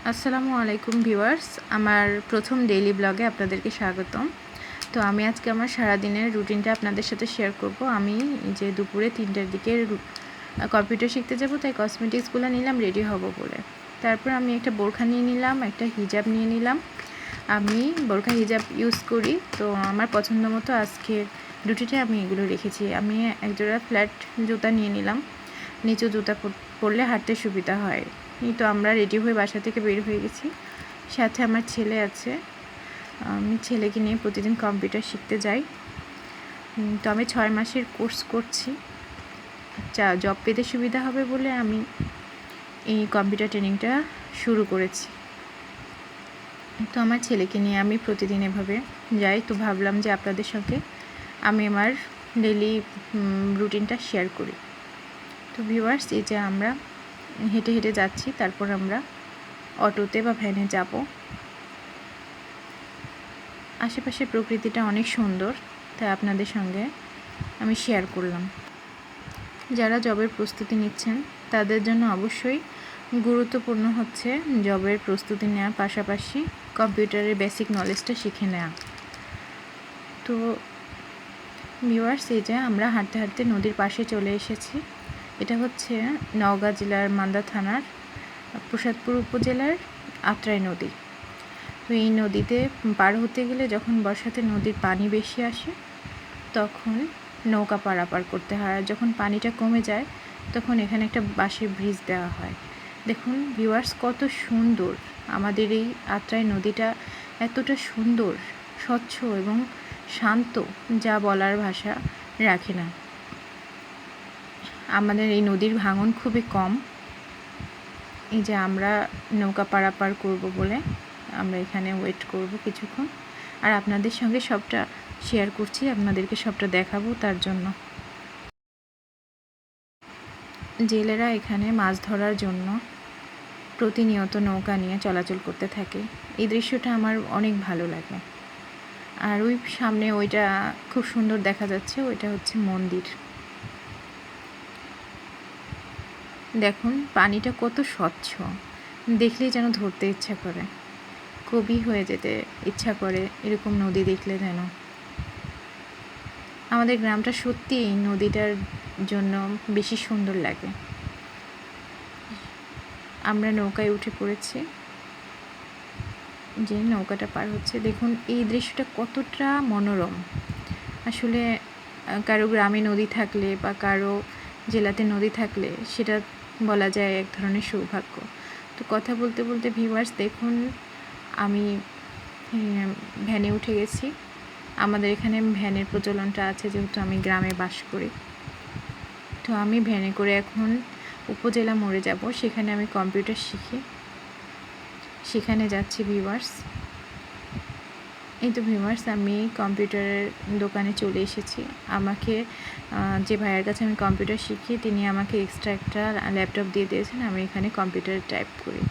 আসসালামু আলাইকুম ভিউয়ার্স, আমার প্রথম ডেইলি ব্লগে আপনাদেরকে স্বাগতম। তো আমি আজকে আমার সারাদিনের রুটিনটা আপনাদের সাথে শেয়ার করব। আমি যে দুপুরে 3টার দিকে কম্পিউটার শিখতে যাব, তাই কসমেটিক্সগুলো নিলাম রেডি হব বলে। তারপর আমি একটা বোরখা নিয়ে নিলাম, একটা হিজাব নিয়ে নিলাম। আমি বোরখা হিজাব ইউজ করি, তো আমার পছন্দ মতো আজকের রুটিনে আমি এগুলো রেখেছি। আমি একজোড়া ফ্ল্যাট জুতা নিয়ে নিলাম, নিচু জুতা পরলে হাঁটতে সুবিধা হয়। এই তো আমরা রেডি হয়ে বাসা থেকে বের হয়ে গেছি। সাথে আমার ছেলে আছে, আমি ছেলেকে নিয়ে প্রতিদিন কম্পিউটার শিখতে যাই। তো আমি 6 মাসের কোর্স করছি, জব পেতে সুবিধা হবে বলে আমি এই কম্পিউটার ট্রেনিংটা শুরু করেছি। তো আমার ছেলেকে নিয়ে আমি প্রতিদিন এভাবে যাই। তো ভাবলাম যে আপনাদের সঙ্গে আমি আমার ডেইলি রুটিনটা শেয়ার করি। তো ভিউয়ার্স, এই যে আমরা হেঁটে হেঁটে যাচ্ছি, তারপর আমরা অটোতে বা ভ্যানে যাব। আশেপাশের প্রকৃতিটা অনেক সুন্দর, তাই আপনাদের সঙ্গে আমি শেয়ার করলাম। যারা জবের প্রস্তুতি নিচ্ছেন তাদের জন্য অবশ্যই গুরুত্বপূর্ণ হচ্ছে জবের প্রস্তুতি নেওয়ার পাশাপাশি কম্পিউটারের বেসিক নলেজটা শিখে নেওয়া। তো ভিউয়ার্স, এই যে আমরা হাঁটতে হাঁটতে নদীর পাশে চলে এসেছি। এটা হচ্ছে নওগাঁ জেলার মান্দা থানার প্রসাদপুর উপজেলার আত্রাই নদী। তো এই নদীতে পার হতে গেলে যখন বর্ষাতে নদীর পানি বেশি আসে তখন নৌকা পারাপার করতে হয়, আর যখন পানিটা কমে যায় তখন এখানে একটা বাঁশের ব্রিজ দেওয়া হয়। দেখুন ভিউয়ার্স, কত সুন্দর আমাদের এই আত্রাই নদীটা, এতটা সুন্দর, স্বচ্ছ এবং শান্ত, যা বলার ভাষা রাখে না। আমাদের এই নদীর ভাঙন খুবই কম। এই যে আমরা নৌকা পারাপার করব বলে আমরা এখানে ওয়েট করব কিছুক্ষণ, আর আপনাদের সঙ্গে সবটা শেয়ার করছি, আপনাদেরকে সবটা দেখাবো। তার জন্য জেলেরা এখানে মাছ ধরার জন্য প্রতিনিয়ত নৌকা নিয়ে চলাচল করতে থাকে। এই দৃশ্যটা আমার অনেক ভালো লাগে। আর ওই সামনে ওইটা খুব সুন্দর দেখা যাচ্ছে, ওইটা হচ্ছে মন্দির। দেখুন পানিটা কত স্বচ্ছ, দেখলেই যেন ধরতে ইচ্ছা করে, কবি হয়ে যেতে ইচ্ছা করে এরকম নদী দেখলে। যেন আমাদের গ্রামটা সত্যি এই নদীটার জন্য বেশি সুন্দর লাগে। আমরা নৌকায় উঠে পড়েছি, যে নৌকাটা পার হচ্ছে। দেখুন এই দৃশ্যটা কতটা মনোরম। আসলে কারো গ্রামে নদী থাকলে বা কারো জেলাতে নদী থাকলে সেটা বলা যায় এক ধরনের সৌভাগ্য। তো কথা বলতে বলতে ভিউয়ার্স দেখুন, আমি ভ্যানে উঠে গেছি। আমাদের এখানে ভ্যানের প্রচলনটা আছে, যেহেতু আমি গ্রামে বাস করি। তো আমি ভ্যানে করে এখন উপজেলা মোড়ে যাব, সেখানে আমি কম্পিউটার শিখি, সেখানে যাচ্ছি ভিউয়ার্স। এই তো ভিউয়ার্স, আমি কম্পিউটারের দোকানে চলে এসেছি। আমাকে যে ভাইয়ের কাছে আমি কম্পিউটার শিখি, তিনি আমাকে এক্সট্রা একটা ল্যাপটপ দিয়ে দিয়েছেন, আমি এখানে কম্পিউটারে টাইপ করি।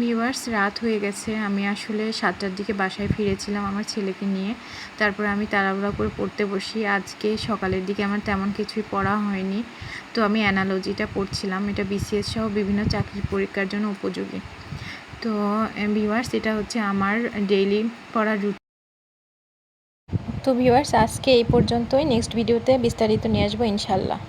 ভিউয়ার্স, রাত হয়ে গেছে। আমি আসলে 7টার দিকে বাসায় ফিরেছিলাম আমার ছেলেকে নিয়ে। তারপর আমি তাড়াহুড়া করে পড়তে বসি। আজকে সকালের দিকে আমার তেমন কিছুই পড়া হয়নি। তো আমি অ্যানালজিটা পড়ছিলাম, এটা বিসিএস সহ বিভিন্ন চাকরির পরীক্ষার জন্য উপযোগী। তো ভিউয়ার্স, এটা হচ্ছে আমার ডেইলি পড়ার রুটিন। তো ভিউয়ার্স, আজকে এই পর্যন্তই। নেক্সট ভিডিওতে বিস্তারিত নিয়ে আসবো ইনশাল্লাহ।